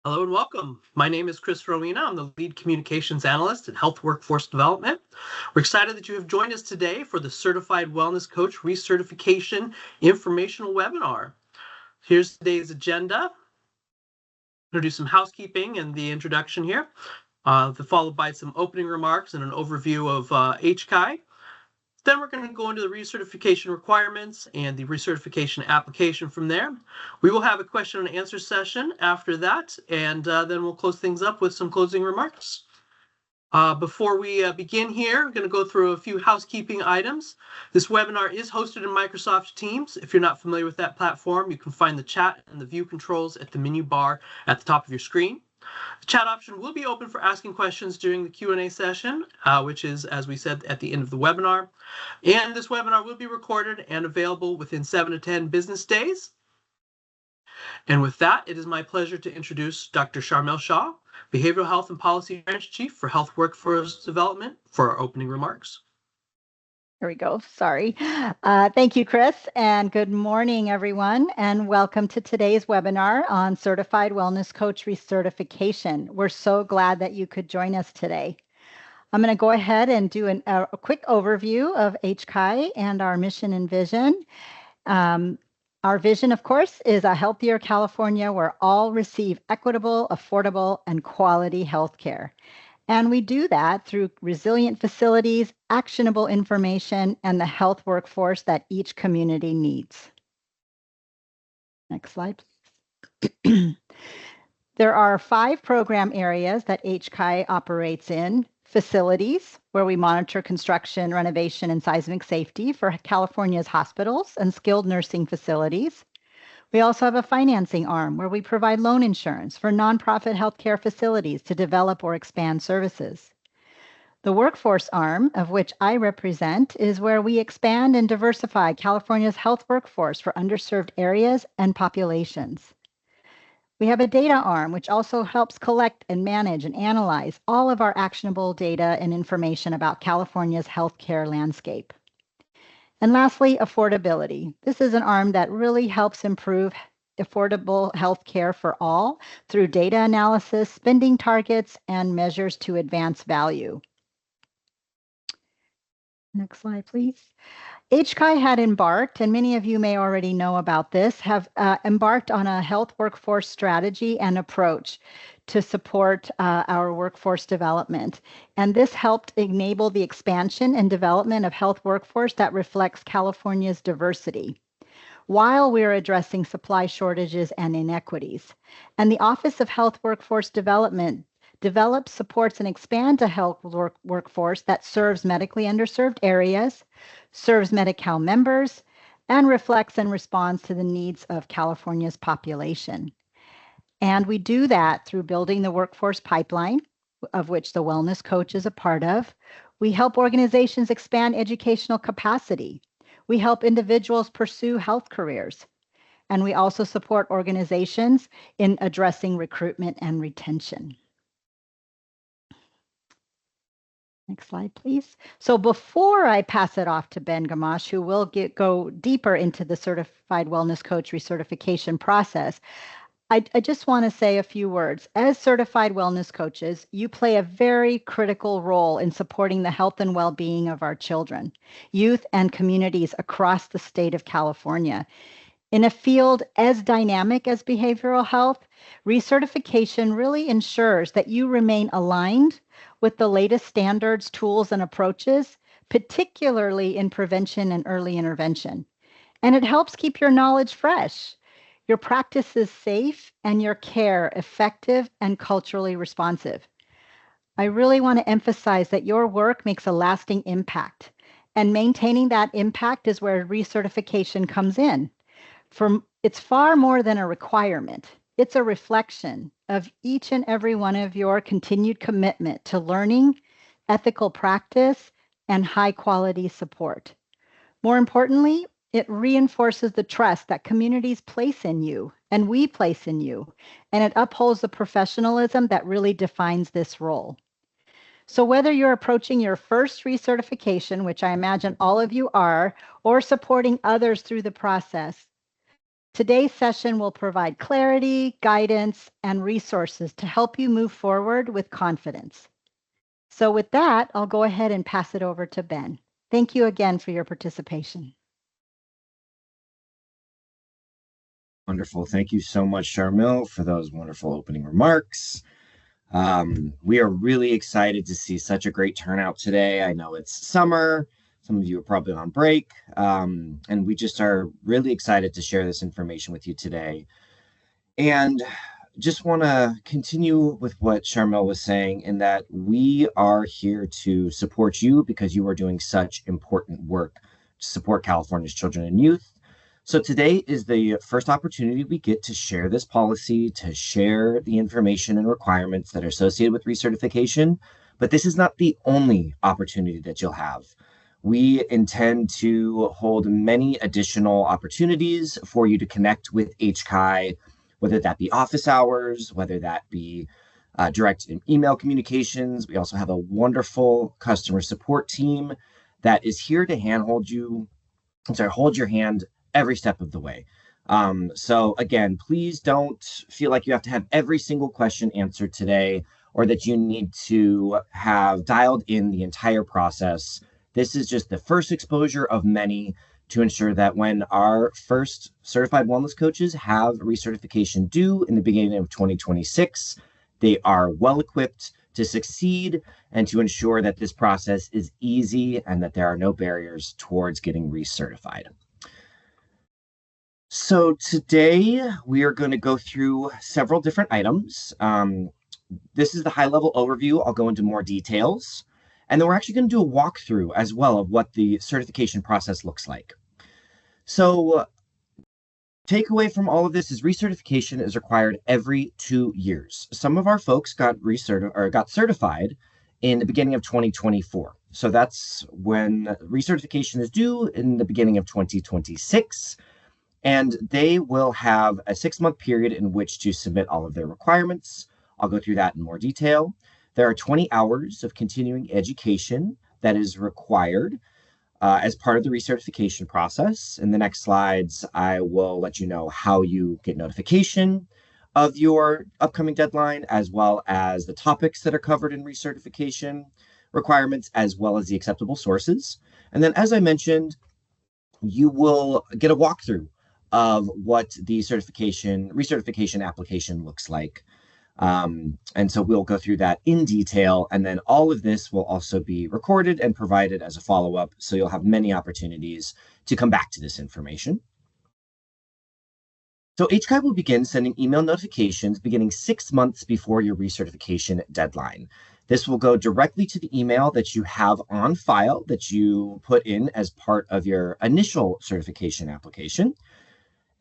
Hello and welcome. My name is Chris Rowena. I'm the lead communications analyst at Health Workforce Development. We're excited that you have joined us today for the Certified Wellness Coach Recertification informational webinar. Here's today's agenda. I'm going to do some housekeeping and the introduction here, followed by some opening remarks and an overview of HCAI. Then we're going to go into the recertification requirements and the recertification application from there. We will have a question and answer session after that, and then we'll close things up with some closing remarks. Before we begin here, I'm going to go through a few housekeeping items. This webinar is hosted in Microsoft Teams. If you're not familiar with that platform, you can find the chat and the view controls at the menu bar at the top of your screen. The chat option will be open for asking questions during the Q&A session, which is, as we said, at the end of the webinar. And this webinar will be recorded and available within 7 to 10 business days. And with that, it is my pleasure to introduce Dr. Sharmil Shah, Behavioral Health and Policy Branch Chief for Health Workforce Development, for our opening remarks. Here we go. Sorry. Thank you, Chris, and good morning, everyone, and welcome to today's webinar on Certified Wellness Coach Recertification. We're so glad that you could join us today. I'm going to go ahead and do a quick overview of HCAI and our mission and vision. Our vision, of course, is a healthier California where all receive equitable, affordable, and quality health care. And we do that through resilient facilities, actionable information, and the health workforce that each community needs. Next slide, please. There are 5 program areas that HCAI operates in. Facilities, where we monitor construction, renovation, and seismic safety for California's hospitals and skilled nursing facilities. We also have a financing arm where we provide loan insurance for nonprofit healthcare facilities to develop or expand services. The workforce arm, of which I represent, is where we expand and diversify California's health workforce for underserved areas and populations. We have a data arm, which also helps collect and manage and analyze all of our actionable data and information about California's healthcare landscape. And lastly, affordability. This is an arm that really helps improve affordable health care for all through data analysis, spending targets, and measures to advance value. Next slide, please. HCAI had embarked, and many of you may already know about this, have embarked on a health workforce strategy and approach to support our workforce development. And this helped enable the expansion and development of health workforce that reflects California's diversity, while we're addressing supply shortages and inequities. And the Office of Health Workforce Development develops, supports, and expands a health workforce that serves medically underserved areas, serves Medi-Cal members, and reflects and responds to the needs of California's population. And we do that through building the workforce pipeline, of which the Wellness Coach is a part of. We help organizations expand educational capacity. We help individuals pursue health careers. And we also support organizations in addressing recruitment and retention. Next slide, please. So before I pass it off to Ben Gamache, who will go deeper into the Certified Wellness Coach recertification process, I just want to say a few words. As certified wellness coaches, you play a very critical role in supporting the health and well-being of our children, youth, and communities across the state of California. In a field as dynamic as behavioral health, recertification really ensures that you remain aligned with the latest standards, tools, and approaches, particularly in prevention and early intervention. And it helps keep your knowledge fresh, your practices safe, and your care effective and culturally responsive. I really want to emphasize that your work makes a lasting impact, and maintaining that impact is where recertification comes in. It's far more than a requirement. It's a reflection of each and every one of your continued commitment to learning, ethical practice, and high quality support. More importantly, it reinforces the trust that communities place in you and we place in you, and it upholds the professionalism that really defines this role. So whether you're approaching your first recertification, which I imagine all of you are, or supporting others through the process, Today's session will provide clarity, guidance, and resources to help you move forward with confidence. So with that, I'll go ahead and pass it over to Ben. Thank you again for your participation. Wonderful. Thank you so much, Charmil, for those wonderful opening remarks. We are really excited to see such a great turnout today. I know it's summer. Some of you are probably on break. And we just are really excited to share this information with you today. And just want to continue with what Charmel was saying in that we are here to support you because you are doing such important work to support California's children and youth. So today is the first opportunity we get to share this policy, to share the information and requirements that are associated with recertification. But this is not the only opportunity that you'll have. We intend to hold many additional opportunities for you to connect with HCAI, whether that be office hours, whether that be direct email communications. We also have a wonderful customer support team that is here to hold your hand every step of the way. So again, please don't feel like you have to have every single question answered today or that you need to have dialed in the entire process. This is just the first exposure of many to ensure that when our first certified wellness coaches have recertification due in the beginning of 2026, they are well equipped to succeed and to ensure that this process is easy and that there are no barriers towards getting recertified. So today we are going to go through several different items. This is the high-level overview. I'll go into more details. And then we're actually going to do a walkthrough as well of what the certification process looks like. So takeaway from all of this is recertification is required every 2 years. Some of our folks got certified in the beginning of 2024. So that's when recertification is due in the beginning of 2026. And they will have a 6-month period in which to submit all of their requirements. I'll go through that in more detail. There are 20 hours of continuing education that is required as part of the recertification process. In the next slides, I will let you know how you get notification of your upcoming deadline, as well as the topics that are covered in recertification requirements, as well as the acceptable sources. And then, as I mentioned, you will get a walkthrough of what the recertification application looks like. And so we'll go through that in detail. And then all of this will also be recorded and provided as a follow-up. So you'll have many opportunities to come back to this information. So HCAI will begin sending email notifications beginning 6 months before your recertification deadline. This will go directly to the email that you have on file that you put in as part of your initial certification application.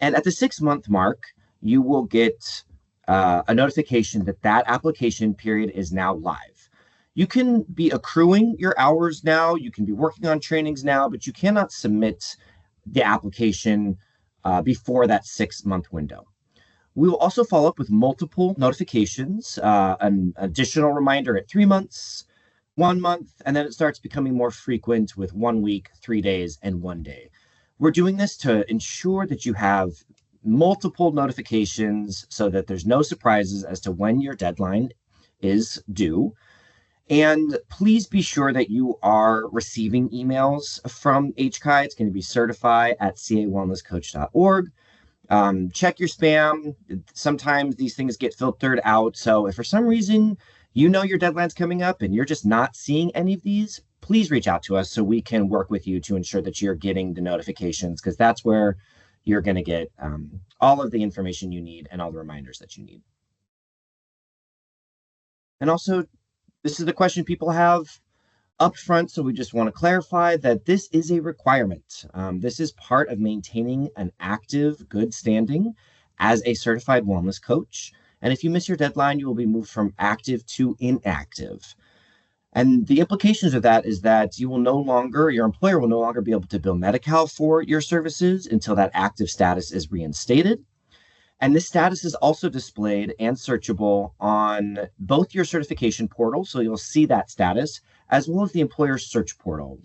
And at the 6-month mark, you will get a notification that that application period is now live. You can be accruing your hours now, you can be working on trainings now, but you cannot submit the application before that 6-month window. We will also follow up with multiple notifications, an additional reminder at 3 months, 1 month, and then it starts becoming more frequent with 1 week, 3 days, and 1 day. We're doing this to ensure that you have multiple notifications so that there's no surprises as to when your deadline is due. And please be sure that you are receiving emails from HCAI. It's going to be certify@cawellnesscoach.org. Check your spam. Sometimes these things get filtered out. So if for some reason you know your deadline's coming up and you're just not seeing any of these, please reach out to us so we can work with you to ensure that you're getting the notifications, because that's where you're going to get all of the information you need and all the reminders that you need. And also, this is the question people have up front, so we just want to clarify that this is a requirement. This is part of maintaining an active, good standing as a certified wellness coach. And if you miss your deadline, you will be moved from active to inactive. And the implications of that is that your employer will no longer be able to bill Medi-Cal for your services until that active status is reinstated. And this status is also displayed and searchable on both your certification portal, so you'll see that status, as well as the employer search portal.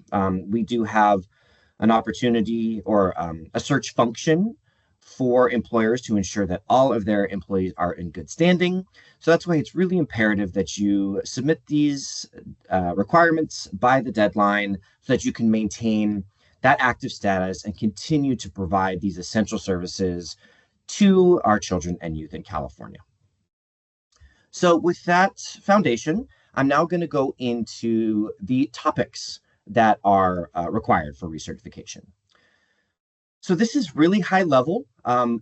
We do have an opportunity or a search function for employers to ensure that all of their employees are in good standing. So that's why it's really imperative that you submit these requirements by the deadline so that you can maintain that active status and continue to provide these essential services to our children and youth in California. So with that foundation, I'm now going to go into the topics that are required for recertification. So this is really high level.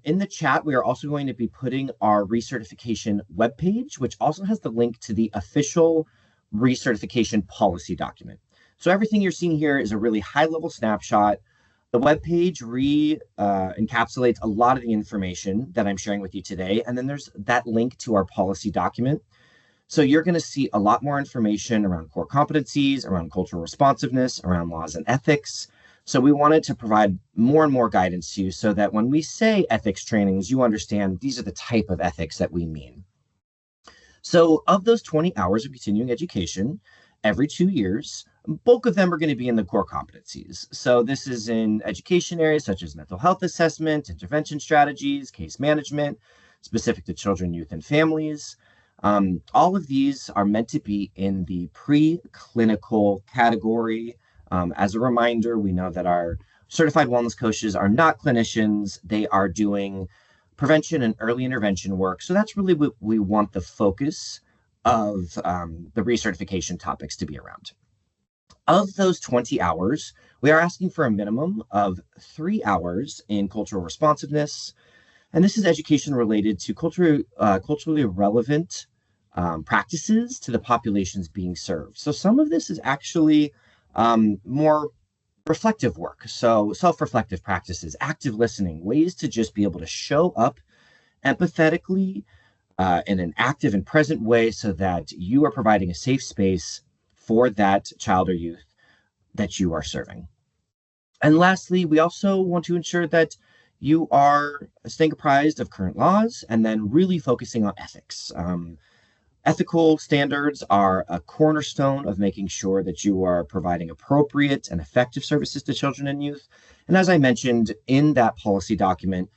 In the chat, we are also going to be putting our recertification webpage, which also has the link to the official recertification policy document. So everything you're seeing here is a really high level snapshot. The webpage encapsulates a lot of the information that I'm sharing with you today. And then there's that link to our policy document. So you're going to see a lot more information around core competencies, around cultural responsiveness, around laws and ethics. So we wanted to provide more and more guidance to you so that when we say ethics trainings, you understand these are the type of ethics that we mean. So of those 20 hours of continuing education, every 2 years, bulk of them are going to be in the core competencies. So this is in education areas such as mental health assessment, intervention strategies, case management, specific to children, youth, and families. All of these are meant to be in the preclinical category. As a reminder, we know that our certified wellness coaches are not clinicians. They are doing prevention and early intervention work. So that's really what we want the focus of the recertification topics to be around. Of those 20 hours, we are asking for a minimum of 3 hours in cultural responsiveness. And this is education related to culturally relevant practices to the populations being served. So some of this is actually more reflective work. So self-reflective practices, active listening, ways to just be able to show up empathetically in an active and present way so that you are providing a safe space for that child or youth that you are serving. And lastly, we also want to ensure that you are staying apprised of current laws and then really focusing on ethics. Ethical standards are a cornerstone of making sure that you are providing appropriate and effective services to children and youth. And as I mentioned in that policy document,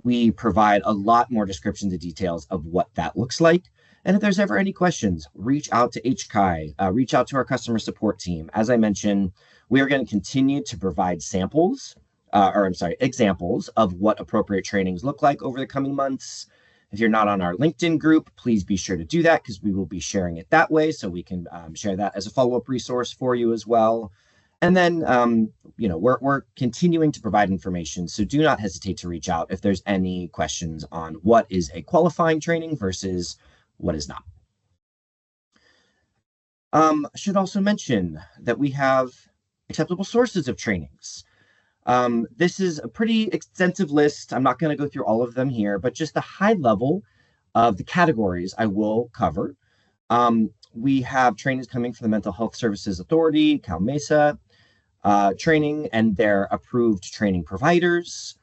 we provide a lot more descriptions and details of what that looks like. And if there's ever any questions, reach out to HCAI, reach out to our customer support team. As I mentioned, we are going to continue to provide examples of what appropriate trainings look like over the coming months. If you're not on our LinkedIn group, please be sure to do that because we will be sharing it that way. So we can share that as a follow-up resource for you as well. And then, we're continuing to provide information. So do not hesitate to reach out if there's any questions on what is a qualifying training versus what is not. I should also mention that we have acceptable sources of trainings. This is a pretty extensive list. I'm not going to go through all of them here, but just the high level of the categories I will cover. We have trainings coming from the Mental Health Services Authority, Cal Mesa, training and their approved training providers.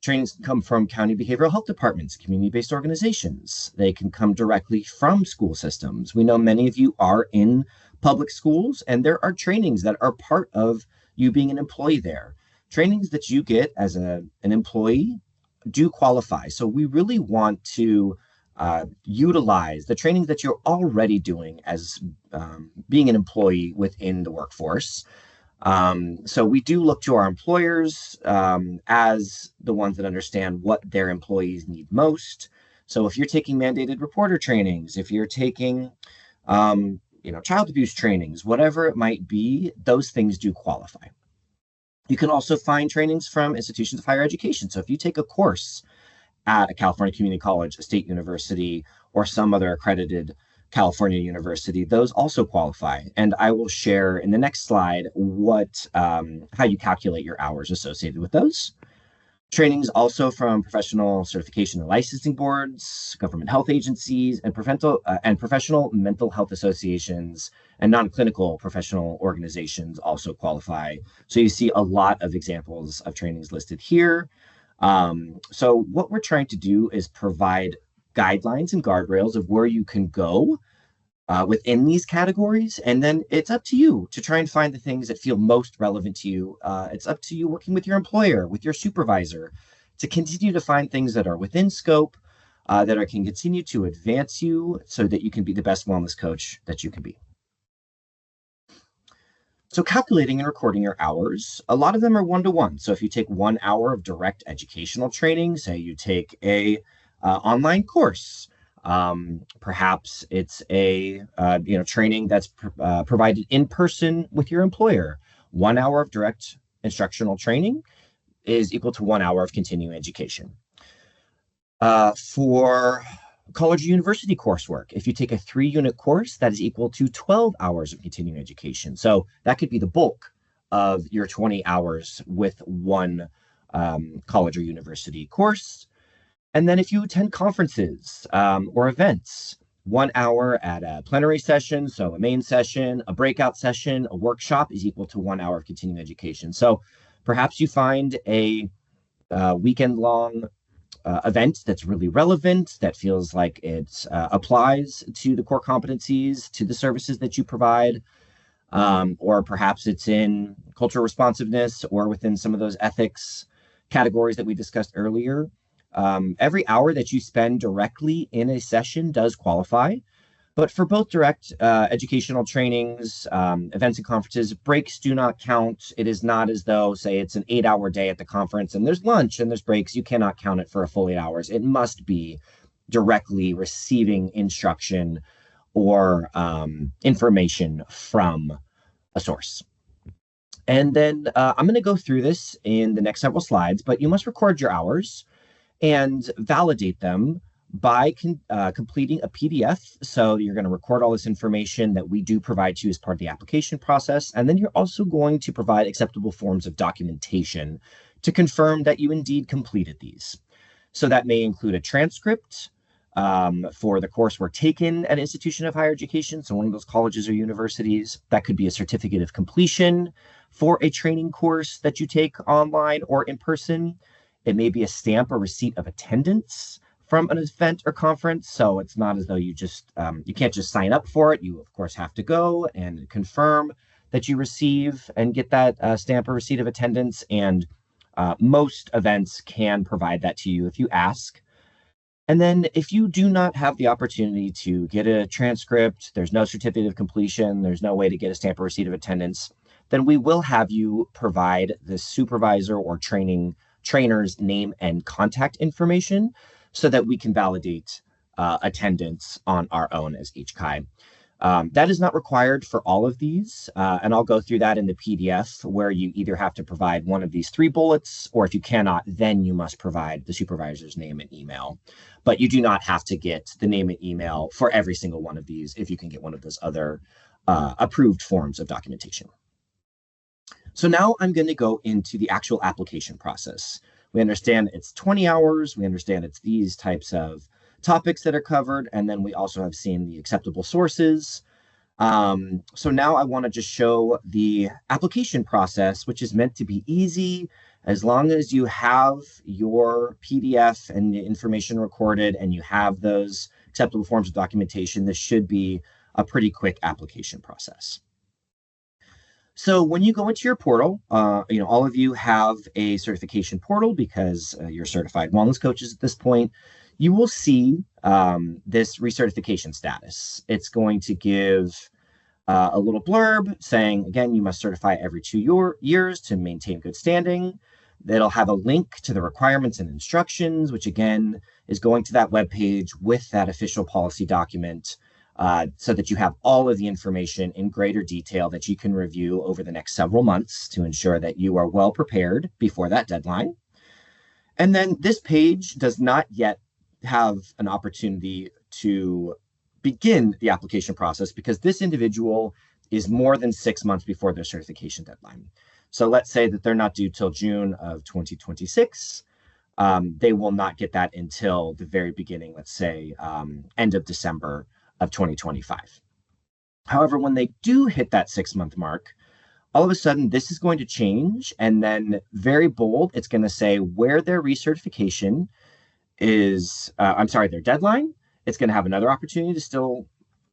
Trainings come from county behavioral health departments, community-based organizations. They can come directly from school systems. We know many of you are in public schools, and there are trainings that are part of you being an employee there. Trainings that you get as an employee do qualify. So we really want to utilize the trainings that you're already doing as being an employee within the workforce. So we do look to our employers as the ones that understand what their employees need most. So if you're taking mandated reporter trainings, if you're taking, child abuse trainings, whatever it might be, those things do qualify. You can also find trainings from institutions of higher education. So if you take a course at a California community college, a state university, or some other accredited California university, those also qualify. And I will share in the next slide how you calculate your hours associated with those. Trainings also from professional certification and licensing boards, government health agencies, and professional mental health associations and non-clinical professional organizations also qualify. So you see a lot of examples of trainings listed here. So what we're trying to do is provide guidelines and guardrails of where you can go within these categories. And then it's up to you to try and find the things that feel most relevant to you. It's up to you working with your employer, with your supervisor, to continue to find things that are within scope, can continue to advance you so that you can be the best wellness coach that you can be. So calculating and recording your hours, a lot of them are one-to-one. So if you take 1 hour of direct educational training, say you take a online course, perhaps it's a training that's provided in person with your employer. 1 hour of direct instructional training is equal to 1 hour of continuing education. For college or university coursework, if you take a 3-unit course, that is equal to 12 hours of continuing education. So that could be the bulk of your 20 hours with one college or university course. And then if you attend conferences or events, 1 hour at a plenary session, so a main session, a breakout session, a workshop is equal to 1 hour of continuing education. So perhaps you find a weekend-long event that's really relevant, that feels like it applies to the core competencies, to the services that you provide, or perhaps it's in cultural responsiveness or within some of those ethics categories that we discussed earlier. Every hour that you spend directly in a session does qualify. But for both direct educational trainings, events and conferences, breaks do not count. It is not as though, say, it's an 8-hour day at the conference and there's lunch and there's breaks. You cannot count it for a full 8 hours. It must be directly receiving instruction or information from a source. And then I'm going to go through this in the next several slides, but you must record your hours and validate them by completing a PDF. So you're going to record all this information that we do provide to you as part of the application process. And then you're also going to provide acceptable forms of documentation to confirm that you indeed completed these. So that may include a transcript for the coursework taken at an institution of higher education, so one of those colleges or universities. That could be a certificate of completion for a training course that you take online or in person. It may be a stamp or receipt of attendance from an event or conference. So it's not as though you just, you can't just sign up for it. You, of course, have to go and confirm that you receive and get that stamp or receipt of attendance. And most events can provide that to you if you ask. And then if you do not have the opportunity to get a transcript, there's no certificate of completion, there's no way to get a stamp or receipt of attendance, then we will have you provide the supervisor or trainer's name and contact information so that we can validate attendance on our own as HCAI. That is not required for all of these, and I'll go through that in the PDF, where you either have to provide one of these 3 bullets, or if you cannot, then you must provide the supervisor's name and email. But you do not have to get the name and email for every single one of these if you can get one of those other approved forms of documentation. So now I'm going to go into the actual application process. We understand it's 20 hours. We understand it's these types of topics that are covered. And then we also have seen the acceptable sources. So now I want to just show the application process, which is meant to be easy. As long as you have your PDF and the information recorded and you have those acceptable forms of documentation, this should be a pretty quick application process. So when you go into your portal, all of you have a certification portal because you're certified wellness coaches at this point. You will see this recertification status. It's going to give a little blurb saying, again, you must certify every 2 years to maintain good standing. It'll have a link to the requirements and instructions, which again is going to that webpage with that official policy document. So that you have all of the information in greater detail that you can review over the next several months to ensure that you are well prepared before that deadline. And then this page does not yet have an opportunity to begin the application process because this individual is more than 6 months before their certification deadline. So let's say that they're not due till June of 2026. They will not get that until the very beginning, let's say end of December of 2025. However, when they do hit that 6-month mark, all of a sudden this is going to change, and then very bold, it's going to say where their recertification is, their deadline. It's going to have another opportunity to still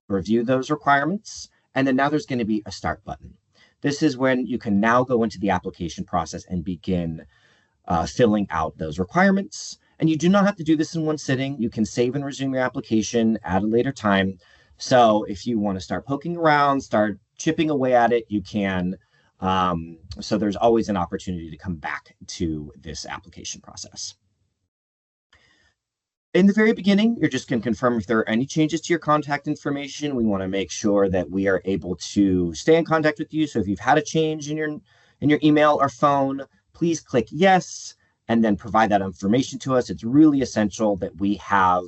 review those requirements. And then now there's going to be a start button. This is when you can now go into the application process and begin filling out those requirements. And you do not have to do this in one sitting. You can save and resume your application at a later time. So if you want to start poking around, start chipping away at it, you can. So there's always an opportunity to come back to this application process. In the very beginning, you're just going to confirm if there are any changes to your contact information. We want to make sure that we are able to stay in contact with you. So if you've had a change in your email or phone, please click yes, and then provide that information to us. It's really essential that we have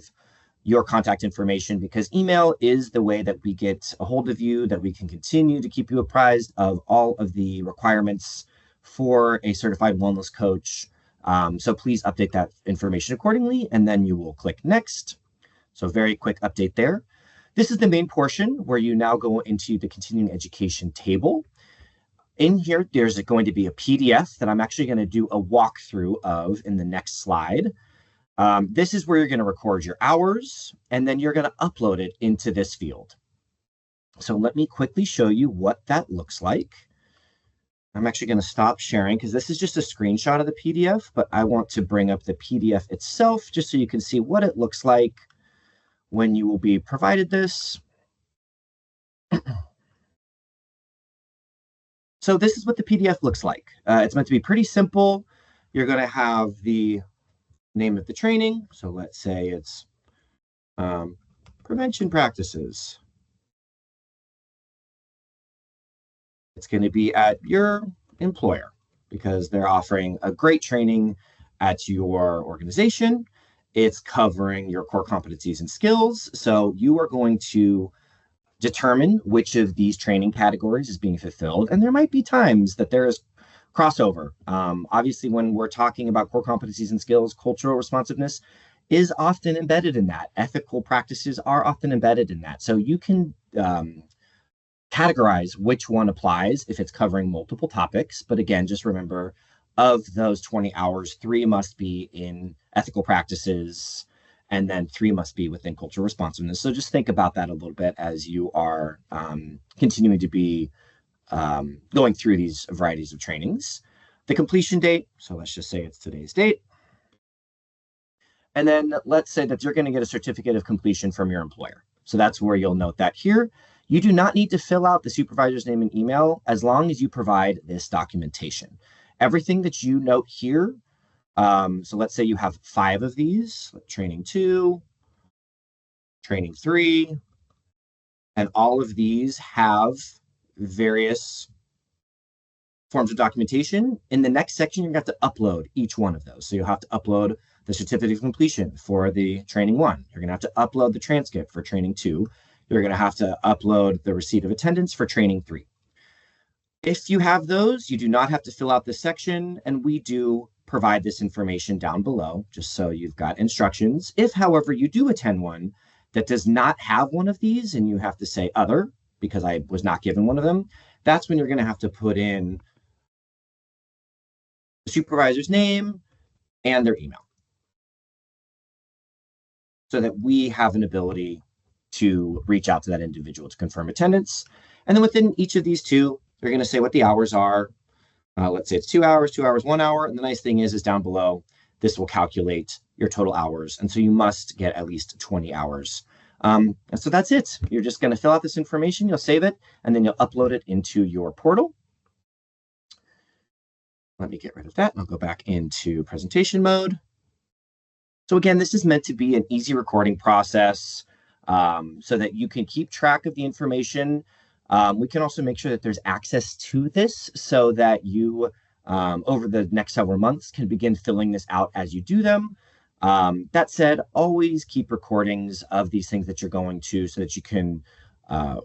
your contact information because email is the way that we get a hold of you, that we can continue to keep you apprised of all of the requirements for a certified wellness coach. So please update that information accordingly, and then you will click next. So very quick update there. This is the main portion where you now go into the continuing education table. In here, there's going to be a PDF that I'm actually going to do a walkthrough of in the next slide. This is where you're going to record your hours, and then you're going to upload it into this field. So let me quickly show you what that looks like. I'm actually going to stop sharing because this is just a screenshot of the PDF, but I want to bring up the PDF itself just so you can see what it looks like when you will be provided this. So this is what the PDF looks like. It's meant to be pretty simple. You're going to have the name of the training. So let's say it's prevention practices. It's going to be at your employer because they're offering a great training at your organization. It's covering your core competencies and skills. So you are going to determine which of these training categories is being fulfilled. And there might be times that there is crossover. Obviously, when we're talking about core competencies and skills, cultural responsiveness is often embedded in that. Ethical practices are often embedded in that. So you can categorize which one applies if it's covering multiple topics. But again, just remember, of those 20 hours, 3 must be in ethical practices, and then 3 must be within cultural responsiveness. So just think about that a little bit as you are continuing to be going through these varieties of trainings. The completion date, so let's just say it's today's date. And then let's say that you're going to get a certificate of completion from your employer. So that's where you'll note that here. You do not need to fill out the supervisor's name and email as long as you provide this documentation. Everything that you note here, so let's say you have 5 of these, training 2, training 3, and all of these have various forms of documentation. In the next section, you're going to have to upload each one of those. So you'll have to upload the certificate of completion for the training 1. You're going to have to upload the transcript for training 2. You're going to have to upload the receipt of attendance for training 3. If you have those, you do not have to fill out this section, and we do provide this information down below, just so you've got instructions. If, however, you do attend one that does not have one of these, and you have to say other, because I was not given one of them, that's when you're going to have to put in the supervisor's name and their email, so that we have an ability to reach out to that individual to confirm attendance. And then within each of these 2, you're going to say what the hours are. Let's say it's 2 hours, 2 hours, 1 hour. And the nice thing is down below, this will calculate your total hours. And so you must get at least 20 hours. And so that's it. You're just going to fill out this information, you'll save it, and then you'll upload it into your portal. Let me get rid of that. And I'll go back into presentation mode. So again, this is meant to be an easy recording process so that you can keep track of the information. We can also make sure that there's access to this so that you, over the next several months, can begin filling this out as you do them. That said, always keep recordings of these things that you're going to so that you can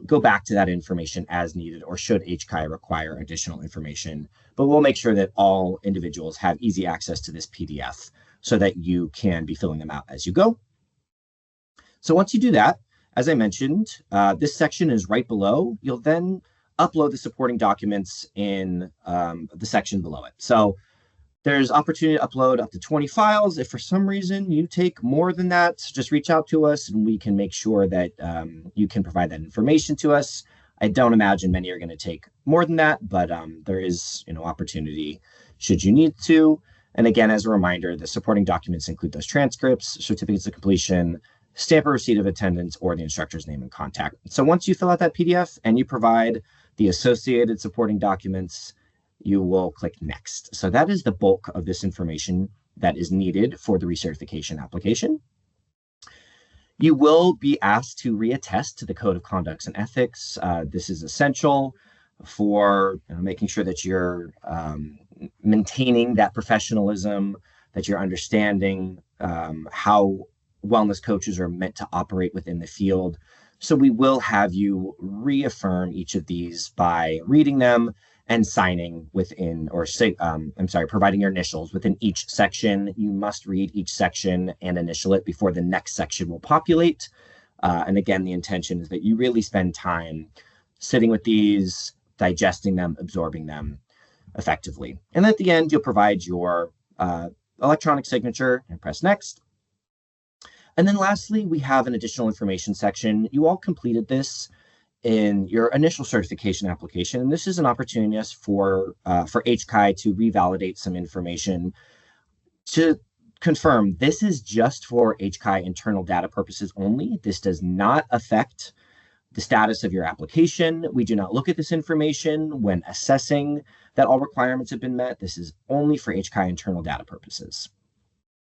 go back to that information as needed, or should HCAI require additional information. But we'll make sure that all individuals have easy access to this PDF so that you can be filling them out as you go. So once you do that, as I mentioned, this section is right below. You'll then upload the supporting documents in the section below it. So there's opportunity to upload up to 20 files. If for some reason you take more than that, just reach out to us and we can make sure that you can provide that information to us. I don't imagine many are going to take more than that, but there is opportunity should you need to. And again, as a reminder, the supporting documents include those transcripts, certificates of completion, stamp of receipt of attendance, or the instructor's name and contact. So once you fill out that PDF and you provide the associated supporting documents, you will click Next. So that is the bulk of this information that is needed for the recertification application. You will be asked to reattest to the Code of Conducts and Ethics. This is essential for making sure that you're maintaining that professionalism, that you're understanding how wellness coaches are meant to operate within the field. So we will have you reaffirm each of these by reading them and signing within, or providing your initials within each section. You must read each section and initial it before the next section will populate. And again, the intention is that you really spend time sitting with these, digesting them, absorbing them effectively. And at the end, you'll provide your electronic signature and press Next. And then lastly, we have an additional information section. You all completed this in your initial certification application. And this is an opportunity for HCAI to revalidate some information to confirm this is just for HCAI internal data purposes only. This does not affect the status of your application. We do not look at this information when assessing that all requirements have been met. This is only for HCAI internal data purposes.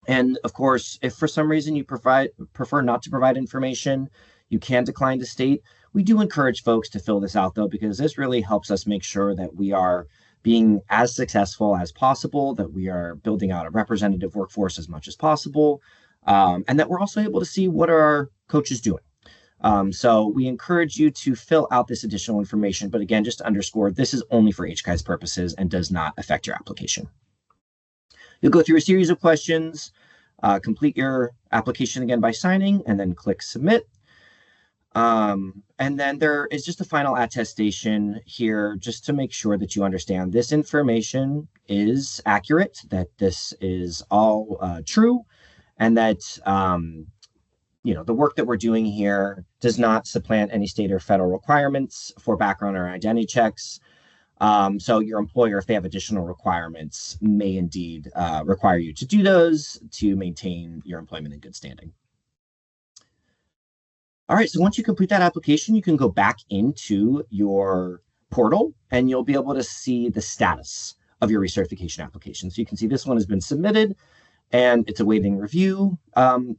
And of course, if for some reason you prefer not to provide information, you can decline to state. We do encourage folks to fill this out though, because this really helps us make sure that we are being as successful as possible, that we are building out a representative workforce as much as possible, and that we're also able to see what are our coaches doing. So we encourage you to fill out this additional information, but again, just to underscore, this is only for HCAI's purposes and does not affect your application. You'll go through a series of questions, complete your application again by signing, and then click Submit. And then there is just a final attestation here, just to make sure that you understand this information is accurate, that this is all true, and that the work that we're doing here does not supplant any state or federal requirements for background or identity checks. So your employer, if they have additional requirements, may indeed require you to do those to maintain your employment in good standing. All right, so once you complete that application, you can go back into your portal and you'll be able to see the status of your recertification application. So you can see this one has been submitted and it's awaiting review.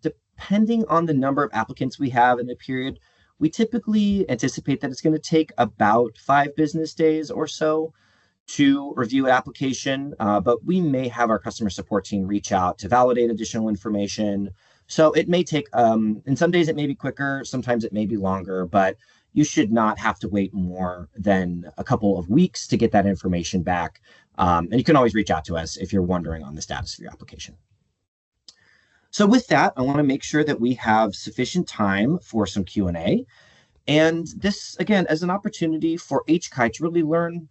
Depending on the number of applicants we have in a period, we typically anticipate that it's going to take about 5 business days or so to review an application, but we may have our customer support team reach out to validate additional information. So it may take, in some days it may be quicker, sometimes it may be longer, but you should not have to wait more than a couple of weeks to get that information back. And you can always reach out to us if you're wondering on the status of your application. So with that, I want to make sure that we have sufficient time for some Q&A. And this, again, as an opportunity for HCAI to really learn,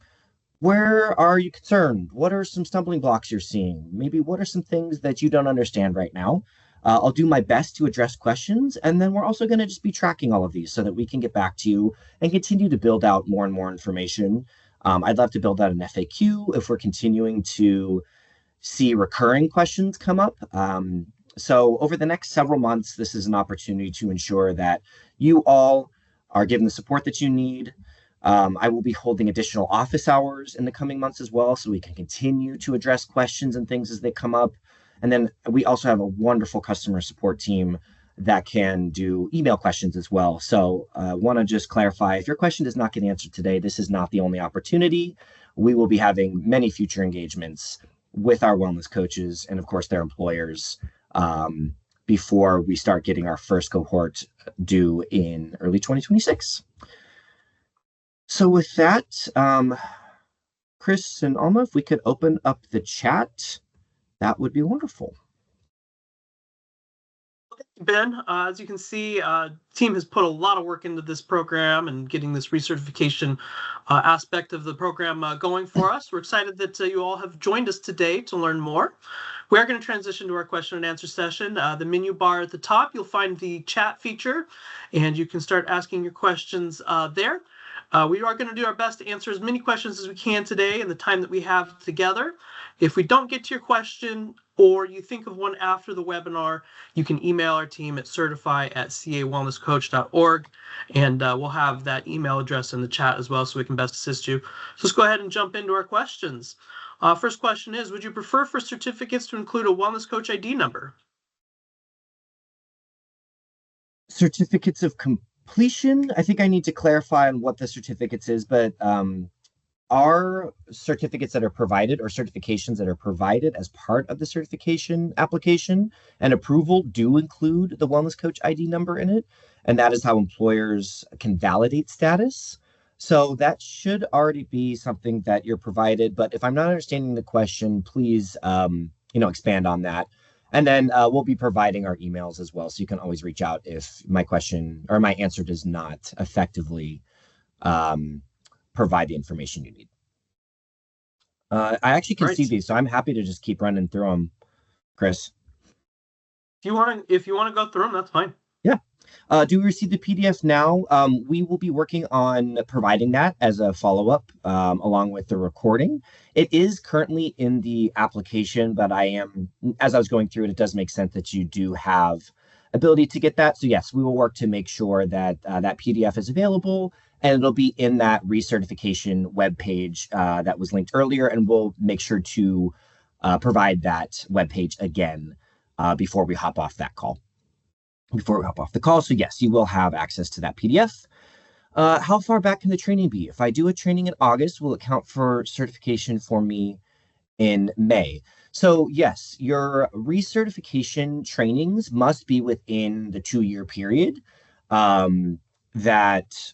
where are you concerned? What are some stumbling blocks you're seeing? Maybe what are some things that you don't understand right now? I'll do my best to address questions. And then we're also going to just be tracking all of these so that we can get back to you and continue to build out more and more information. I'd love to build out an FAQ if we're continuing to see recurring questions come up. So over the next several months, this is an opportunity to ensure that you all are given the support that you need. I will be holding additional office hours in the coming months as well, so we can continue to address questions and things as they come up. And then we also have a wonderful customer support team that can do email questions as well. So I want to just clarify, if your question does not get answered today, this is not the only opportunity. We will be having many future engagements with our wellness coaches and of course their employers before we start getting our first cohort due in early 2026. So with that, Chris and Alma, if we could open up the chat, that would be wonderful. Ben, as you can see, team has put a lot of work into this program and getting this recertification aspect of the program going for us. We're excited that you all have joined us today to learn more. We are going to transition to our question and answer session. The menu bar at the top, you'll find the chat feature, and you can start asking your questions there. We are going to do our best to answer as many questions as we can today in the time that we have together. If we don't get to your question or you think of one after the webinar, you can email our team at certify@cawellnesscoach.org, and we'll have that email address in the chat as well so we can best assist you. So let's go ahead and jump into our questions. First question is, would you prefer for certificates to include a Wellness Coach ID number? Certificates of completion. I think I need to clarify on what the certificates is, but our certificates that are provided or certifications that are provided as part of the certification application and approval do include the Wellness Coach ID number in it. And that is how employers can validate status. So that should already be something that you're provided. But if I'm not understanding the question, please, expand on that. And then we'll be providing our emails as well. So you can always reach out if my question or my answer does not effectively provide the information you need. I actually can see these, so I'm happy to just keep running through them, Chris. If you want to go through them, that's fine. Yeah. Do we receive the PDF now? We will be working on providing that as a follow-up along with the recording. It is currently in the application, but as I was going through it, it does make sense that you do have ability to get that. So yes, we will work to make sure that that PDF is available, and it'll be in that recertification webpage that was linked earlier, and we'll make sure to provide that webpage again before we hop off that call. So yes, you will have access to that PDF. How far back can the training be? If I do a training in August, will it count for certification for me in May? So yes, your recertification trainings must be within the 2-year period that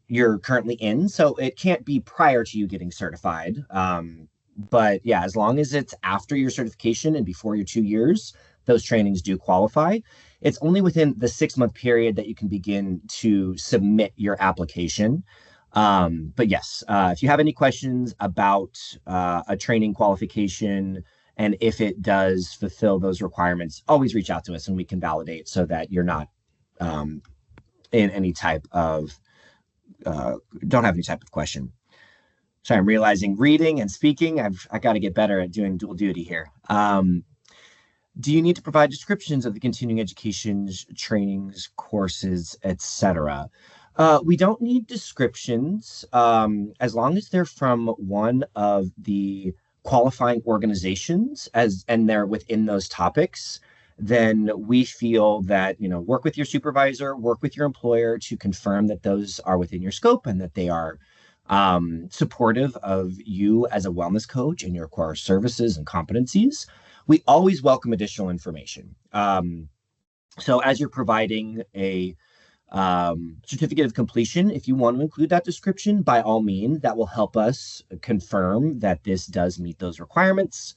you're currently in. So it can't be prior to you getting certified. But yeah, as long as it's after your certification and before your 2 years, those trainings do qualify. It's only within the 6-month period that you can begin to submit your application. But yes, if you have any questions about a training qualification and if it does fulfill those requirements, always reach out to us and we can validate so that you're not in any type of, don't have any type of question. Sorry, I'm realizing reading and speaking, I got to get better at doing dual duty here. Do you need to provide descriptions of the continuing education trainings, courses, etc.? We don't need descriptions as long as they're from one of the qualifying organizations and they're within those topics. Then we feel that, work with your supervisor, work with your employer to confirm that those are within your scope and that they are supportive of you as a wellness coach and your core services and competencies. We always welcome additional information. So as you're providing a certificate of completion, if you want to include that description, by all means, that will help us confirm that this does meet those requirements.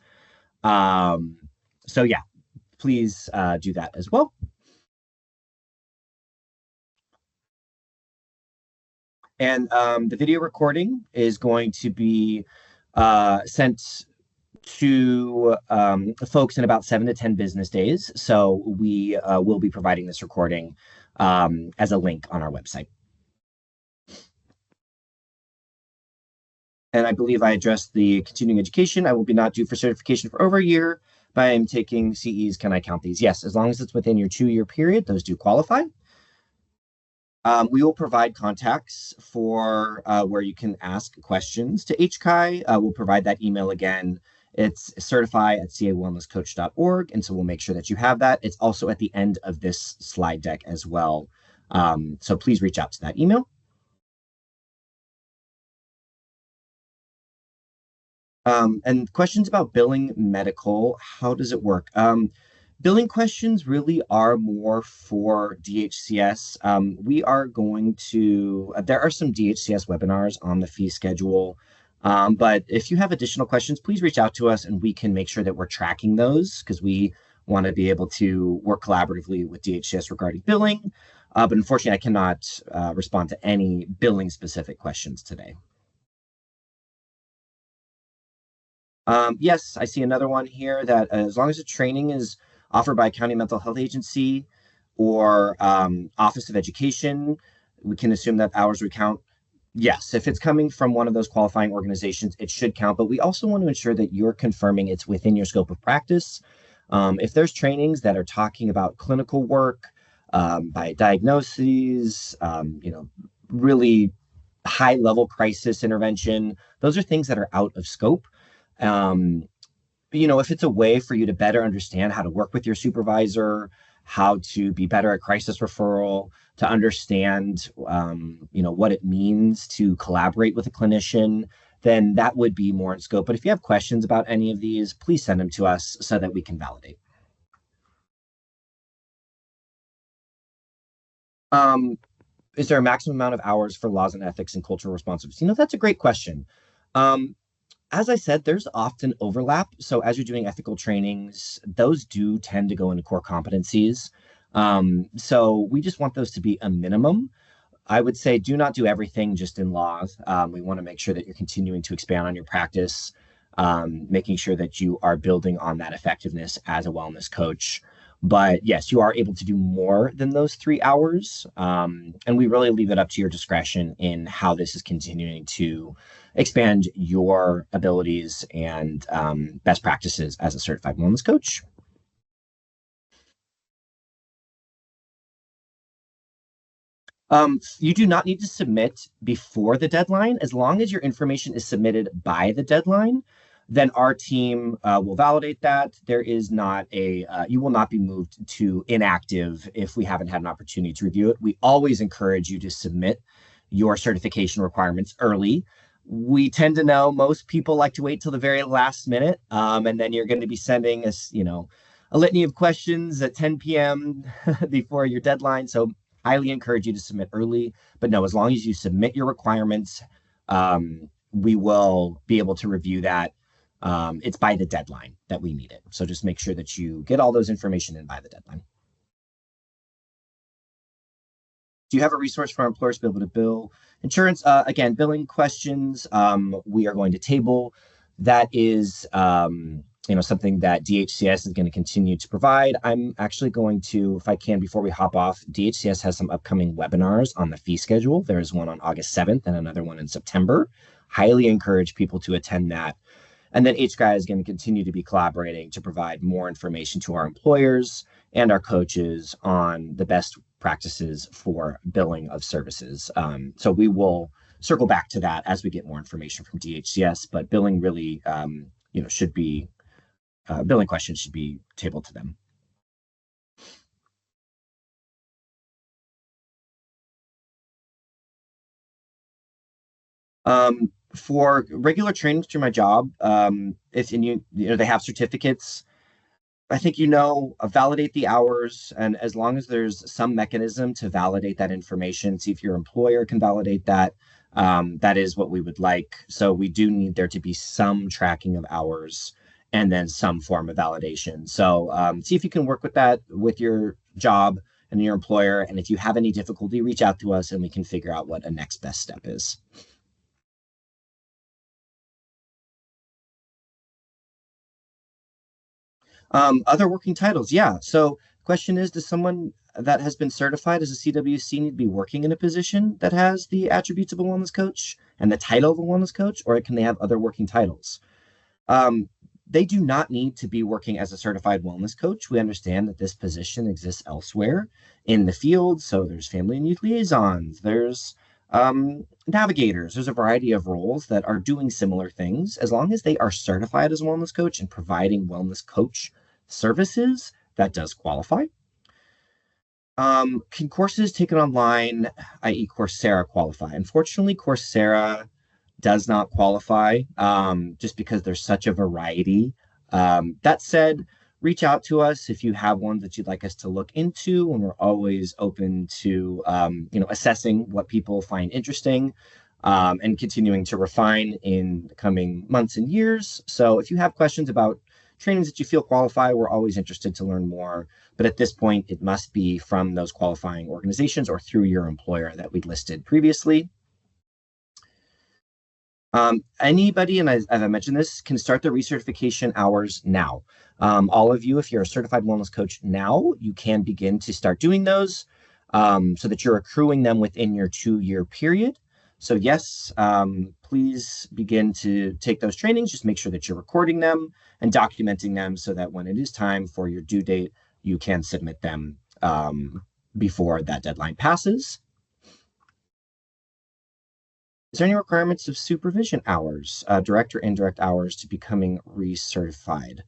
So yeah, please do that as well. And the video recording is going to be sent to folks in about 7 to 10 business days. So we will be providing this recording as a link on our website. And I believe I addressed the continuing education. I will be not due for certification for over a year, but I am taking CEs. Can I count these? Yes, as long as it's within your 2-year period, those do qualify. We will provide contacts for where you can ask questions to HCAI. We'll provide that email again. It's certify@cawellnesscoach.org. And so we'll make sure that you have that. It's also at the end of this slide deck as well. So please reach out to that email. And questions about billing medical, how does it work? Billing questions really are more for DHCS. We are going to, there are some DHCS webinars on the fee schedule. But if you have additional questions, please reach out to us and we can make sure that we're tracking those because we want to be able to work collaboratively with DHCS regarding billing. But unfortunately, I cannot respond to any billing specific questions today. Yes, I see another one here that as long as the training is offered by a county mental health agency or Office of Education, we can assume that hours would count. Yes, if it's coming from one of those qualifying organizations, it should count. But we also want to ensure that you're confirming it's within your scope of practice. If there's trainings that are talking about clinical work, by diagnoses, really high level crisis intervention, those are things that are out of scope. If it's a way for you to better understand how to work with your supervisor, how to be better at crisis referral, to understand, what it means to collaborate with a clinician, then that would be more in scope. But if you have questions about any of these, please send them to us so that we can validate. Is there a maximum amount of hours for laws and ethics and cultural responsibility? That's a great question. As I said, there's often overlap. So as you're doing ethical trainings, those do tend to go into core competencies. So we just want those to be a minimum. I would say do not do everything just in laws. We want to make sure that you're continuing to expand on your practice, making sure that you are building on that effectiveness as a wellness coach. But yes, you are able to do more than those 3 hours. And we really leave it up to your discretion in how this is continuing to expand your abilities and best practices as a certified wellness coach. You do not need to submit before the deadline. As long as your information is submitted by the deadline, then our team will validate that. There is not you will not be moved to inactive if we haven't had an opportunity to review it. We always encourage you to submit your certification requirements early. We tend to know most people like to wait till the very last minute, and then you're going to be sending us, a litany of questions at 10 p.m. before your deadline. So highly encourage you to submit early. But no, as long as you submit your requirements, we will be able to review that. It's by the deadline that we need it. So just make sure that you get all those information in by the deadline. Do you have a resource for our employers to be able to bill insurance? Again, billing questions, we are going to table. That is, something that DHCS is going to continue to provide. I'm actually going to, if I can, before we hop off, DHCS has some upcoming webinars on the fee schedule. There is one on August 7th and another one in September. Highly encourage people to attend that. And then HCAI is going to continue to be collaborating to provide more information to our employers and our coaches on the best practices for billing of services. So we will circle back to that as we get more information from DHCS, but billing really, should be, billing questions should be tabled to them. For regular trainings through my job, if they have certificates, I think validate the hours, and as long as there's some mechanism to validate that information, see if your employer can validate that, that is what we would like. So we do need there to be some tracking of hours and then some form of validation. So see if you can work with that with your job and your employer, and if you have any difficulty, reach out to us and we can figure out what a next best step is. Other working titles. Yeah. So question is, does someone that has been certified as a CWC need to be working in a position that has the attributes of a wellness coach and the title of a wellness coach, or can they have other working titles? They do not need to be working as a certified wellness coach. We understand that this position exists elsewhere in the field. So there's family and youth liaisons, there's navigators, there's a variety of roles that are doing similar things. As long as they are certified as a wellness coach and providing wellness coach services, that does qualify. Can courses taken online, i.e. Coursera, qualify? Unfortunately, Coursera does not qualify, just because there's such a variety. That said, reach out to us if you have one that you'd like us to look into, and we're always open to assessing what people find interesting, and continuing to refine in the coming months and years. So if you have questions about trainings that you feel qualify, we're always interested to learn more. But at this point, it must be from those qualifying organizations or through your employer that we listed previously. Anybody, and as I mentioned this, can start the recertification hours now. All of you, if you're a certified wellness coach now, you can begin to start doing those. so that you're accruing them within your 2-year period. So yes, please begin to take those trainings. Just make sure that you're recording them and documenting them so that when it is time for your due date, you can submit them before that deadline passes. Is there any requirements of supervision hours, direct or indirect hours, to becoming recertified?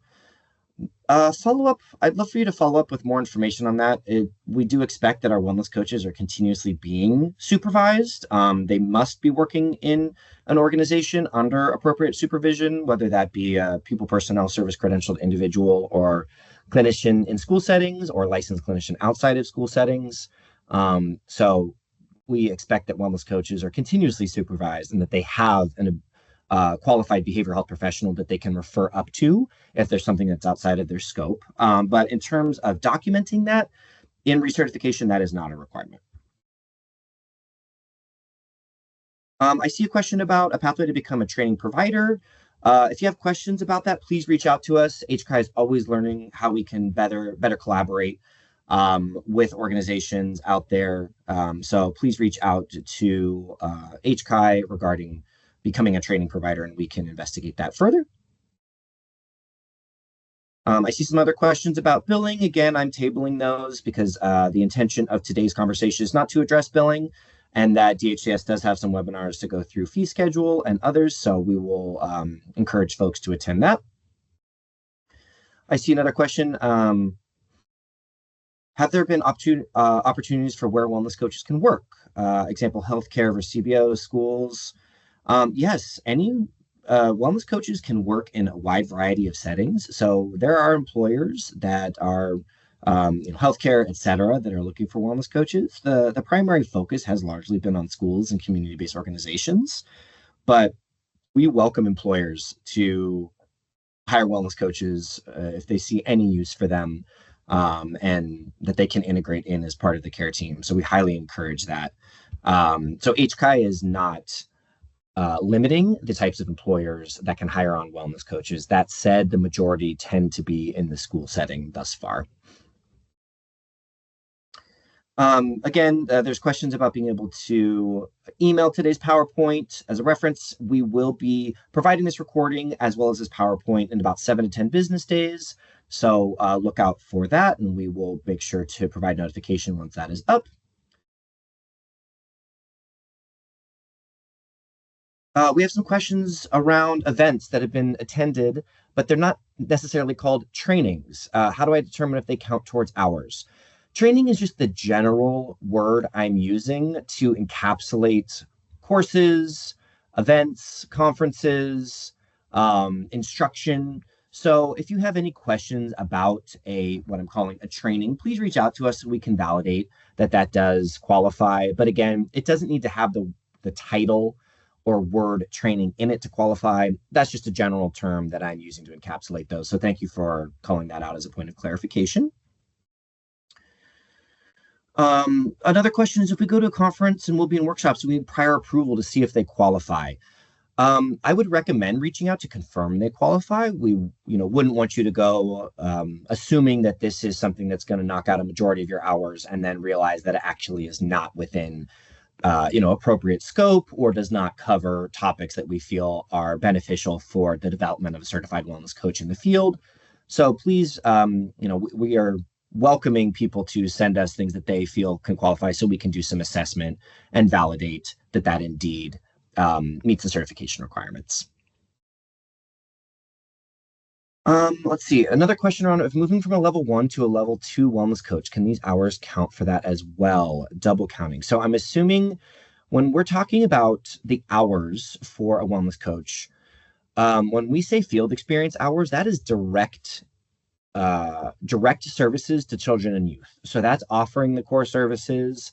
Follow up. I'd love for you to follow up with more information on that. We do expect that our wellness coaches are continuously being supervised. They must be working in an organization under appropriate supervision, whether that be a people personnel service credentialed individual or clinician in school settings or licensed clinician outside of school settings. So we expect that wellness coaches are continuously supervised and that they have an qualified behavioral health professional that they can refer up to if there's something that's outside of their scope. But in terms of documenting that in recertification, that is not a requirement. I see a question about a pathway to become a training provider. If you have questions about that, please reach out to us. HCAI is always learning how we can better collaborate with organizations out there. So please reach out to HCAI regarding becoming a training provider, and we can investigate that further. I see some other questions about billing. Again, I'm tabling those because the intention of today's conversation is not to address billing, and that DHCS does have some webinars to go through fee schedule and others, so we will encourage folks to attend that. I see another question. Have there been opportunities for where wellness coaches can work? Example, healthcare versus CBO, schools. Yes, any wellness coaches can work in a wide variety of settings. So there are employers that are, healthcare, et cetera, that are looking for wellness coaches. The primary focus has largely been on schools and community-based organizations, but we welcome employers to hire wellness coaches if they see any use for them, and that they can integrate in as part of the care team. So we highly encourage that. So HCAI is not limiting the types of employers that can hire on wellness coaches. That said, the majority tend to be in the school setting thus far. Again, there's questions about being able to email today's PowerPoint. As a reference, we will be providing this recording as well as this PowerPoint in about 7 to 10 business days. So look out for that, and we will make sure to provide notification once that is up. We have some questions around events that have been attended, but they're not necessarily called trainings. How do I determine if they count towards hours? Training is just the general word I'm using to encapsulate courses, events, conferences, instruction. So if you have any questions about what I'm calling a training, please reach out to us so we can validate that does qualify. But again, it doesn't need to have the title or word training in it to qualify. That's just a general term that I'm using to encapsulate those. So thank you for calling that out as a point of clarification. Another question is, if we go to a conference and we'll be in workshops, we need prior approval to see if they qualify. I would recommend reaching out to confirm they qualify. We, wouldn't want you to go assuming that this is something that's going to knock out a majority of your hours and then realize that it actually is not within appropriate scope or does not cover topics that we feel are beneficial for the development of a certified wellness coach in the field. So please, we are welcoming people to send us things that they feel can qualify so we can do some assessment and validate that indeed meets the certification requirements. Let's see. Another question around, if moving from a level 1 to a level 2 wellness coach, can these hours count for that as well? Double counting. So I'm assuming when we're talking about the hours for a wellness coach, when we say field experience hours, that is direct services to children and youth. So that's offering the core services.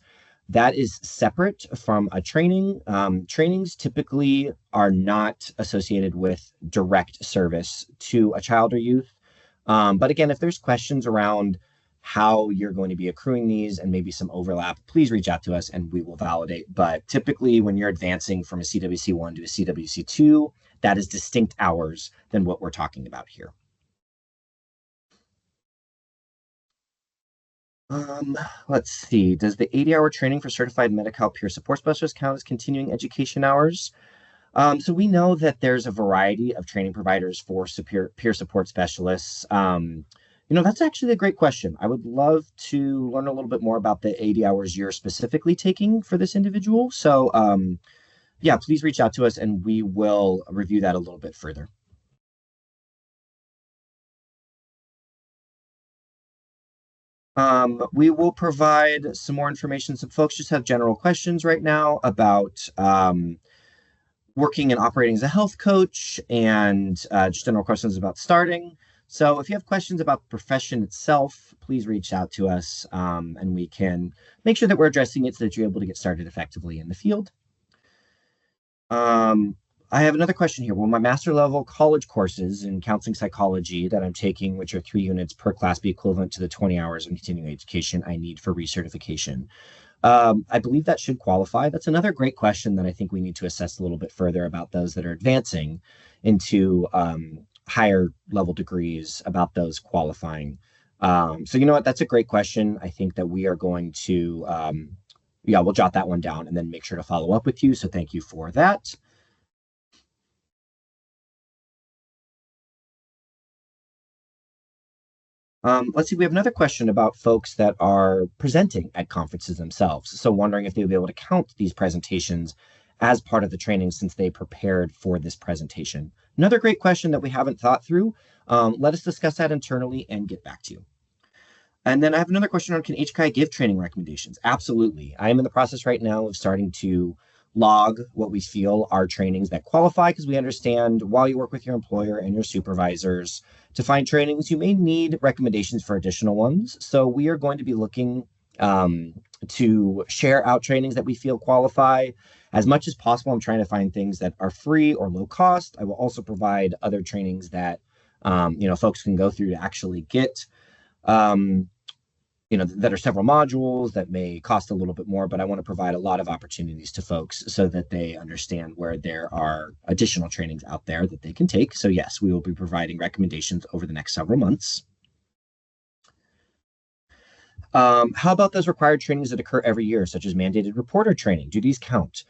That is separate from a training. Trainings typically are not associated with direct service to a child or youth. But again, if there's questions around how you're going to be accruing these and maybe some overlap, please reach out to us and we will validate. But typically when you're advancing from a CWC1 to a CWC2, that is distinct hours than what we're talking about here. Um, let's see. Does the 80-hour training for certified Medi-Cal peer support specialist count as continuing education hours? So we know that there's a variety of training providers for peer support specialists. That's actually a great question. I would love to learn a little bit more about the 80 hours you're specifically taking for this individual. So, yeah, please reach out to us and we will review that a little bit further. We will provide some more information. Some folks just have general questions right now about working and operating as a health coach and just general questions about starting. So if you have questions about the profession itself, please reach out to us and we can make sure that we're addressing it so that you're able to get started effectively in the field. I have another question here. Well, my master level college courses in counseling psychology that I'm taking, which are 3 units per class, be equivalent to the 20 hours of continuing education I need for recertification. I believe that should qualify. That's another great question that I think we need to assess a little bit further about those that are advancing into higher level degrees, about those qualifying. So you know what? That's a great question. I think that we are going to, we'll jot that one down and then make sure to follow up with you. So thank you for that. Let's see, we have another question about folks that are presenting at conferences themselves. So wondering if they would be able to count these presentations as part of the training since they prepared for this presentation. Another great question that we haven't thought through. Let us discuss that internally and get back to you. And then I have another question on, can HCAI give training recommendations? Absolutely. I am in the process right now of starting to log what we feel are trainings that qualify, because we understand while you work with your employer and your supervisors to find trainings, you may need recommendations for additional ones. So we are going to be looking to share out trainings that we feel qualify. As much as possible, I'm trying to find things that are free or low cost. I will also provide other trainings that folks can go through to actually get that are several modules that may cost a little bit more, but I want to provide a lot of opportunities to folks so that they understand where there are additional trainings out there that they can take. So yes, we will be providing recommendations over the next several months. How about those required trainings that occur every year, such as mandated reporter training? Do these count?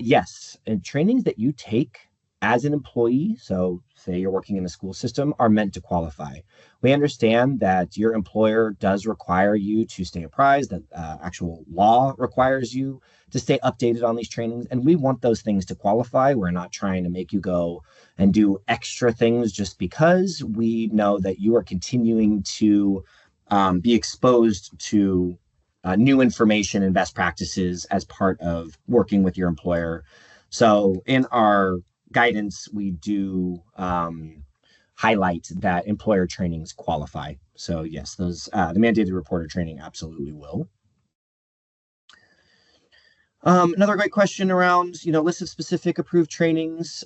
Yes, and trainings that you take as an employee, so say you're working in the school system, are meant to qualify. We understand that your employer does require you to stay apprised, that actual law requires you to stay updated on these trainings, and we want those things to qualify. We're not trying to make you go and do extra things just because. We know that you are continuing to be exposed to new information and best practices as part of working with your employer. So in our guidance, we do highlight that employer trainings qualify. So yes, those the mandated reporter training absolutely will. Another great question around, list of specific approved trainings.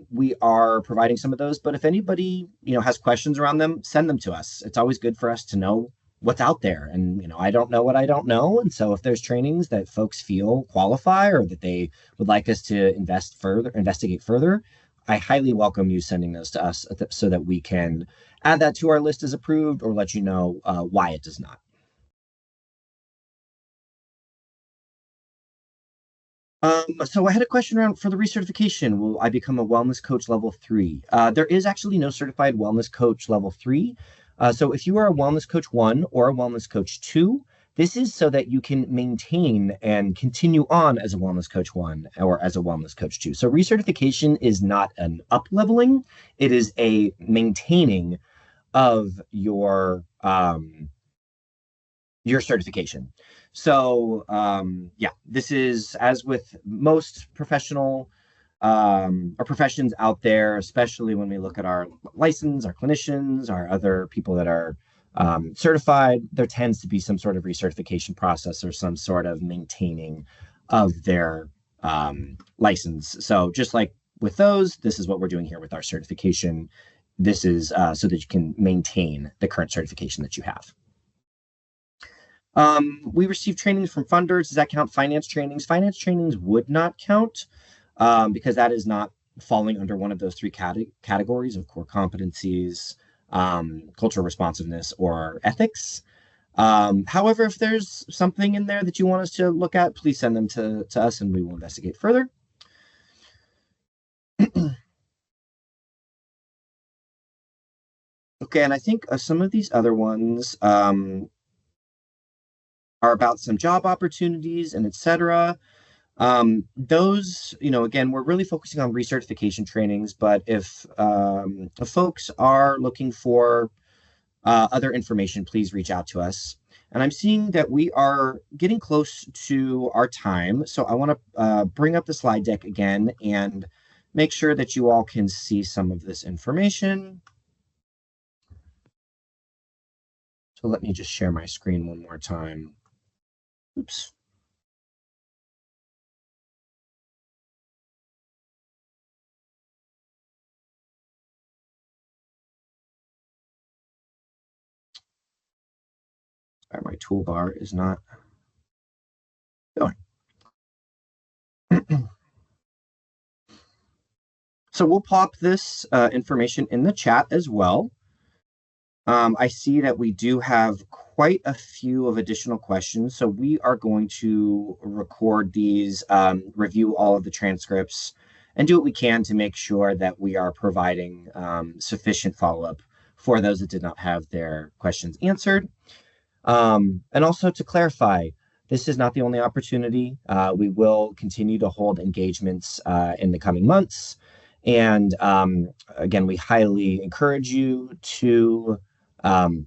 We are providing some of those, but if anybody, has questions around them, send them to us. It's always good for us to know what's out there. And, I don't know what I don't know. And so if there's trainings that folks feel qualify or that they would like us to investigate further, I highly welcome you sending those to us so that we can add that to our list as approved or let you know why it does not. So I had a question around for the recertification. Will I become a wellness coach level 3? There is actually no certified wellness coach level 3. So if you are a wellness coach 1 or a wellness coach 2, this is so that you can maintain and continue on as a wellness coach 1 or as a wellness coach 2. So recertification is not an up leveling, it is a maintaining of your certification. So this is, as with most professional or professions out there, especially when we look at our license, our clinicians, our other people that are certified, there tends to be some sort of recertification process or some sort of maintaining of their license. So just like with those, this is what we're doing here with our certification. This is so that you can maintain the current certification that you have. We receive trainings from funders. Does that count? Finance trainings? Finance trainings would not count because that is not falling under one of those 3 categories of core competencies, cultural responsiveness, or ethics. However, if there's something in there that you want us to look at, please send them to us and we will investigate further. Okay, and I think some of these other ones are about some job opportunities and etc. Those, again, we're really focusing on recertification trainings, but if folks are looking for other information, please reach out to us. And I'm seeing that we are getting close to our time. So I want to bring up the slide deck again and make sure that you all can see some of this information. So let me just share my screen one more time. Oops. Sorry, my toolbar is not going. So we'll pop this information in the chat as well. I see that we do have quite a few of additional questions, so we are going to record these, review all of the transcripts, and do what we can to make sure that we are providing sufficient follow-up for those that did not have their questions answered. And also to clarify, this is not the only opportunity. We will continue to hold engagements in the coming months. And again, we highly encourage you to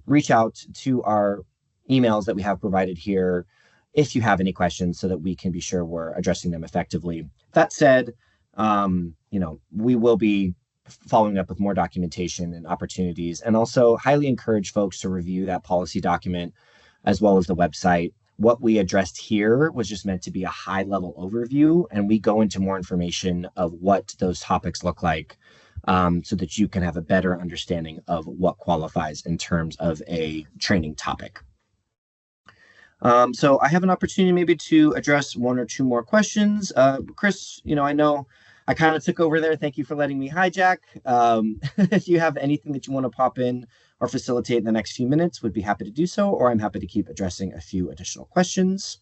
reach out to our emails that we have provided here if you have any questions so that we can be sure we're addressing them effectively. That said, we will be following up with more documentation and opportunities, and also highly encourage folks to review that policy document as well as the website. What we addressed here was just meant to be a high-level overview, and we go into more information of what those topics look like so that you can have a better understanding of what qualifies in terms of a training topic. So I have an opportunity maybe to address one or two more questions. Chris, I know I kind of took over there. Thank you for letting me hijack. If you have anything that you want to pop in or facilitate in the next few minutes, would be happy to do so, or I'm happy to keep addressing a few additional questions.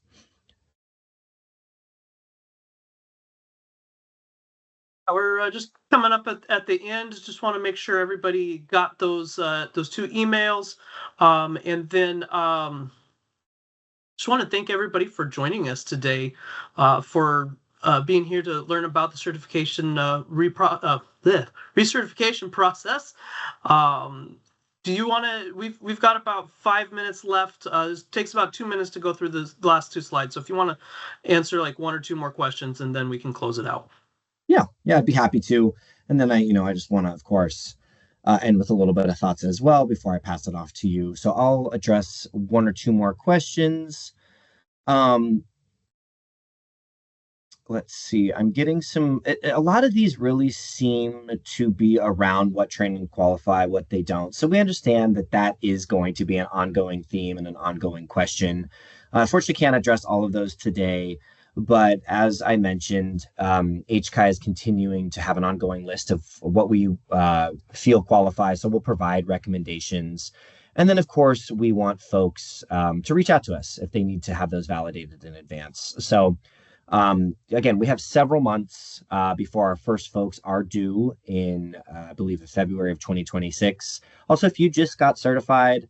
We're just coming up at the end. Just want to make sure everybody got those two emails, and then just want to thank everybody for joining us today, for being here to learn about the certification recertification process. Do you want to? We've got about 5 minutes left. It takes about 2 minutes to go through the last two slides. So if you want to answer like one or two more questions, and then we can close it out. Yeah, I'd be happy to. And then I just want to, of course, end with a little bit of thoughts as well before I pass it off to you. So I'll address one or two more questions. Let's see. I'm getting a lot of these really seem to be around what training qualify, what they don't. So we understand that is going to be an ongoing theme and an ongoing question. Unfortunately, can't address all of those today. But as I mentioned, HCAI is continuing to have an ongoing list of what we feel qualifies. So we'll provide recommendations. And then, of course, we want folks to reach out to us if they need to have those validated in advance. So again, we have several months before our first folks are due in, I believe, February of 2026. Also, if you just got certified,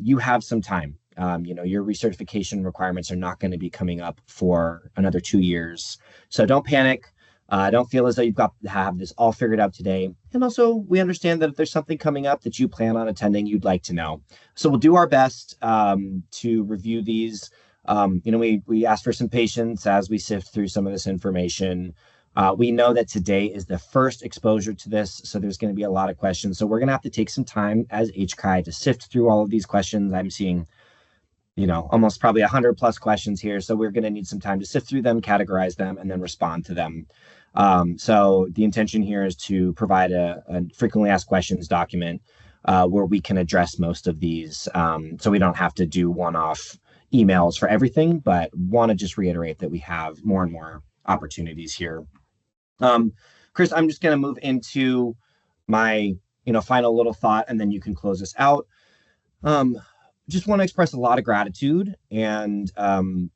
you have some time. Your recertification requirements are not going to be coming up for another 2 years. So don't panic. Don't feel as though you've got to have this all figured out today. And also, we understand that if there's something coming up that you plan on attending, you'd like to know. So we'll do our best to review these. We ask for some patience as we sift through some of this information. We know that today is the first exposure to this, so there's going to be a lot of questions. So we're going to have to take some time as HCAI to sift through all of these questions. I'm seeing almost probably 100 plus questions here. So we're going to need some time to sift through them, categorize them, and then respond to them. So the intention here is to provide a frequently asked questions document where we can address most of these. So we don't have to do one-off emails for everything, but want to just reiterate that we have more and more opportunities here. Chris, I'm just going to move into my final little thought, and then you can close us out. just want to express a lot of gratitude and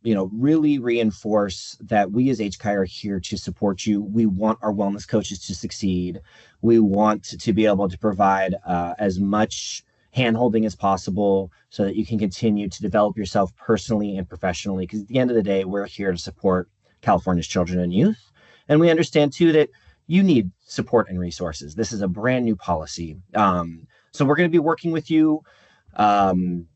really reinforce that we as HCAI are here to support you. We want our wellness coaches to succeed. We want to be able to provide as much handholding as possible so that you can continue to develop yourself personally and professionally, because at the end of the day, we're here to support California's children and youth. And we understand too that you need support and resources. This is a brand new policy. So we're going to be working with you.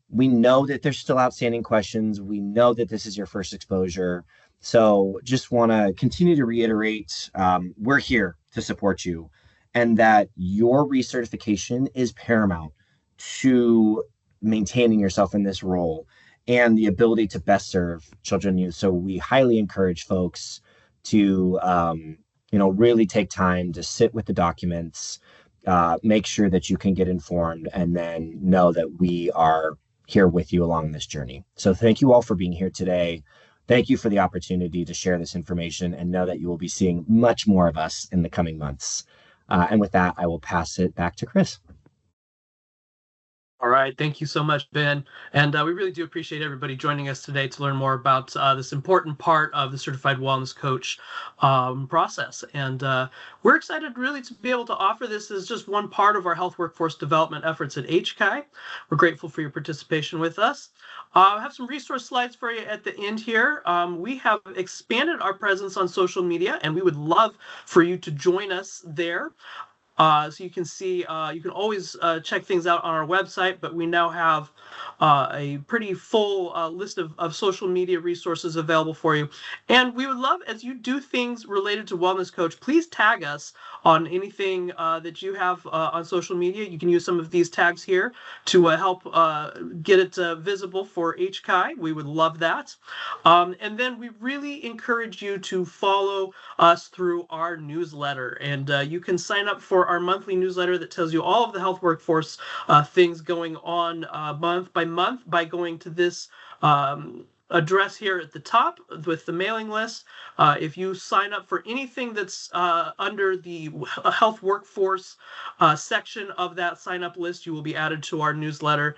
We know that there's still outstanding questions. We know that this is your first exposure. So just want to continue to reiterate, we're here to support you, and that your recertification is paramount to maintaining yourself in this role and the ability to best serve children and youth. So we highly encourage folks to, really take time to sit with the documents, make sure that you can get informed, and then know that we are here with you along this journey. So thank you all for being here today. Thank you for the opportunity to share this information, and know that you will be seeing much more of us in the coming months. And with that, I will pass it back to Chris. All right. Thank you so much, Ben. And we really do appreciate everybody joining us today to learn more about this important part of the Certified Wellness Coach process. And we're excited really to be able to offer this as just one part of our health workforce development efforts at HCAI. We're grateful for your participation with us. I have some resource slides for you at the end here. We have expanded our presence on social media, and we would love for you to join us there. So you can see, you can always check things out on our website, but we now have a pretty full list of social media resources available for you. And we would love, as you do things related to Wellness Coach, please tag us on anything that you have on social media. You can use some of these tags here to help get it visible for HCAI. We would love that. And then we really encourage you to follow us through our newsletter. And you can sign up for our monthly newsletter that tells you all of the health workforce things going on month by month by going to this address here at the top with the mailing list. If you sign up for anything that's under the health workforce section of that sign up list, you will be added to our newsletter.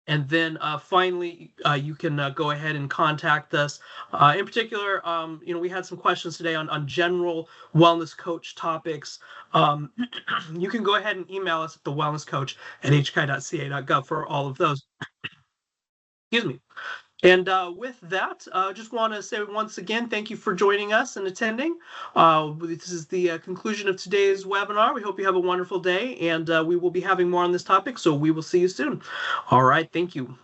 And then finally, you can go ahead and contact us. In particular, we had some questions today on general wellness coach topics. You can go ahead and email us at thewellnesscoach@hci.ca.gov for all of those. Excuse me. And with that, I just want to say once again, thank you for joining us and attending. This is the conclusion of today's webinar. We hope you have a wonderful day, and we will be having more on this topic, so we will see you soon. All right, thank you.